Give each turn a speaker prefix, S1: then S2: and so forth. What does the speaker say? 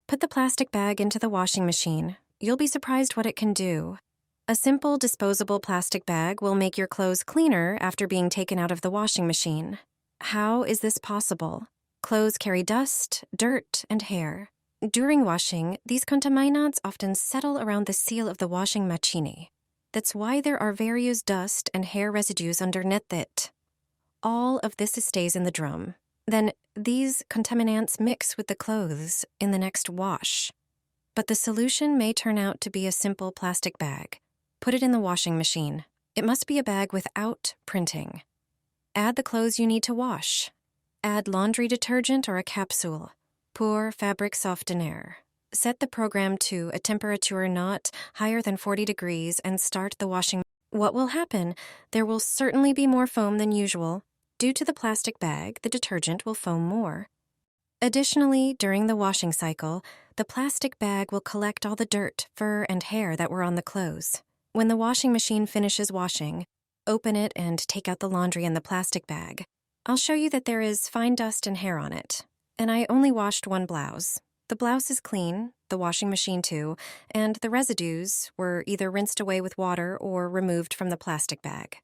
S1: Put the plastic bag into the washing machine. You'll be surprised what it can do. A simple disposable plastic bag will make your clothes cleaner after being taken out of the washing machine. How is this possible? Clothes carry dust, dirt, and hair. During washing, these contaminants often settle around the seal of the washing machine. That's why there are various dust and hair residues underneath it. All of this stays in the drum. Then these contaminants mix with the clothes in the next wash. But the solution may turn out to be a simple plastic bag. Put it in the washing machine. It must be a bag without printing. Add the clothes you need to wash. Add laundry detergent or a capsule. Pour fabric softener. Set the program to a temperature not higher than 40 degrees and start the washing. What will happen? There will certainly be more foam than usual. Due to the plastic bag, the detergent will foam more. Additionally, during the washing cycle, the plastic bag will collect all the dirt, fur, and hair that were on the clothes. When the washing machine finishes washing, open it and take out the laundry in the plastic bag. I'll show you that there is fine dust and hair on it. And I only washed one blouse. The blouse is clean, the washing machine too, and the residues were either rinsed away with water or removed from the plastic bag.